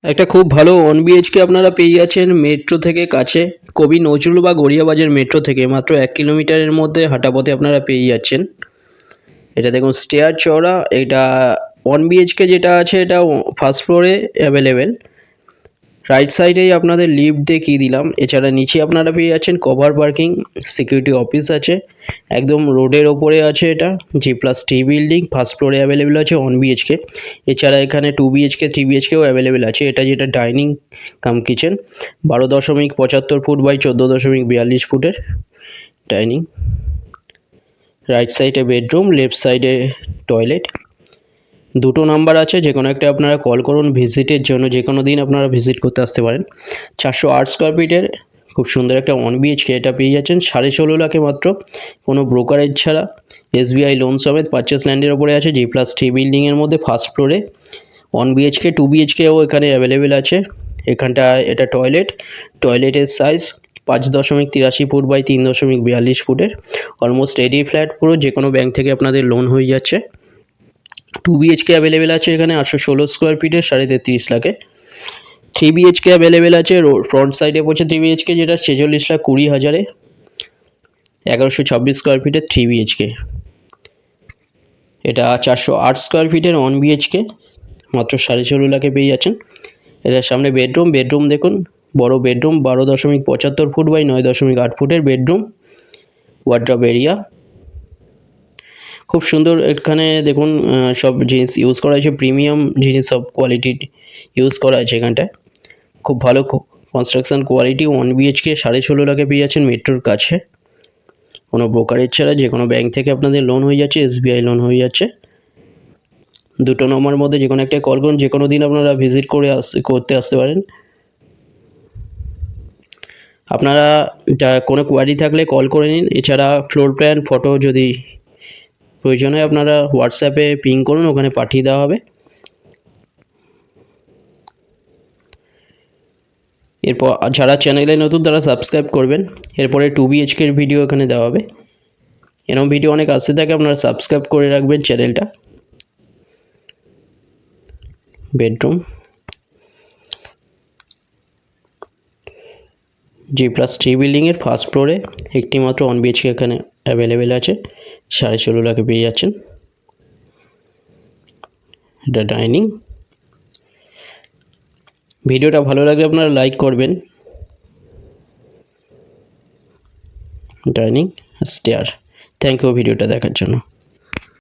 একটা খুব ভালো 1 বিএইচকে আপনারা পেয়ে যাচ্ছেন মেট্রো থেকে কাছে। কবি নজরুল বা গড়িয়াবাজার মেট্রো থেকে মাত্র 1 কিলোমিটারের মধ্যে হাঁটা পথে আপনারা পেয়ে যাচ্ছেন। এটা দেখুন স্টেয়ার চওড়া। এটা 1 বিএইচকে যেটা আছে এটা ফার্স্ট ফ্লোরে অ্যাভেলেবেল। রাইট সাইডেই আপনাদের লিফট দেখিয়ে দিলাম। এছাড়া নিচে আপনারা পেয়ে যাচ্ছেন কভার পার্কিং, সিকিউরিটি অফিস আছে। একদম রোডের ওপরে আছে এটা। G+T বিল্ডিং, ফার্স্ট ফ্লোরে অ্যাভেলেবেল আছে 1 বিএইচকে। এছাড়া এখানে 2 বিএইচকে 3 বিএইচকেও অ্যাভেলেবেল আছে। এটা যেটা dining cum kitchen, 12.75 feet by 14.42 ফুটের ডাইনিং। রাইট সাইডে বেডরুম, লেফট সাইডে টয়লেট। দুটো নাম্বার আছে, যে কোনো একটা আপনারা কল করুন ভিজিটের জন্য। যে কোনো দিন আপনারা ভিজিট করতে আসতে পারেন। 408 স্কোয়ার ফিটের খুব সুন্দর একটা 1 বিএইচকে এটা পেয়ে যাচ্ছেন 16.5 লাখে মাত্র, কোনো ব্রোকারেজ ছাড়া। SBI লোন সমেত পারচেস ল্যান্ডের ওপরে আছে। G+T বিল্ডিংয়ের মধ্যে ফার্স্ট ফ্লোরে 1 বিএইচকে 2 বিএইচকেও এখানে অ্যাভেলেবেল আছে। এখানটায় এটা টয়লেটের সাইজ 5.83 ফুট বাই 3.42 ফুটের। অলমোস্ট রেডি ফ্ল্যাট পুরো, যে কোনো ব্যাংক থেকে আপনাদের লোন হয়ে যাচ্ছে। 2 বিএইচকে অ্যাভেলেবেল আছে এখানে 816 স্কোয়ার ফিটে 33.5 লাখে। 3 বিএইচকে অ্যাভেলেবেল আছে ফ্রন্ট সাইডে পড়ছে 3 বিএইচকে, যেটা 46,20,000-এ 1126 স্কোয়ার ফিটের 3 বিএইচকে। এটা 408 স্কোয়ার ফিটের 1 বিএইচকে মাত্র 16.5 লাখে পেয়ে যাচ্ছেন। এটার সামনে বেডরুম দেখুন, বড় বেডরুম 12.75 ফুট বাই 9.8 ফুটের বেডরুম। ওয়ার্ড্রপ এরিয়া খুব সুন্দর। এখানে দেখুন সব জিনিস ইউজ করা হয়েছে, প্রিমিয়াম জিনিস, সব কোয়ালিটির ইউজ করা আছে এখানটায়। খুব ভালো কনস্ট্রাকশন কোয়ালিটি। 1 বিএইচকে 16.5 লাখে পেয়ে যাচ্ছেন মেট্রোর কাছে, কোনো ব্রোকারেজ ছাড়া। যে কোনো ব্যাংক থেকে আপনাদের লোন হয়ে যাচ্ছে, SBI লোন হয়ে যাচ্ছে। দুটো নম্বরের মধ্যে যে কোনো একটা কল করুন। যে কোনো দিন আপনারা ভিজিট করতে আসতে পারেন। আপনারা কোনো কোয়ারি থাকলে কল করে নিন। এছাড়া ফ্লোর প্ল্যান, ফটো যদি প্রয়োজন হয় আপনারা হোয়াটসঅ্যাপে পিং করুন, ওখানে পাঠিয়ে দেওয়া হবে। এরপর যারা চ্যানেলে নতুন তারা সাবস্ক্রাইব করবেন। এরপরে 2 বিএইচকের ভিডিও এখানে দেওয়া হবে। এরকম ভিডিও অনেক আসতে থাকে, আপনারা সাবস্ক্রাইব করে রাখবেন চ্যানেলটা। বেডরুম G+T বিল্ডিংয়ের ফার্স্ট ফ্লোরে একটি মাত্র 1 বিএইচকে এখানে অ্যাভেলেবেল আছে, 16.5 লাখে পেয়ে যাচ্ছেন। এটা ডাইনিং। ভিডিওটা ভালো লাগলে আপনারা লাইক করবেন। Dining, stair. থ্যাংক ইউ ভিডিওটা দেখার জন্য।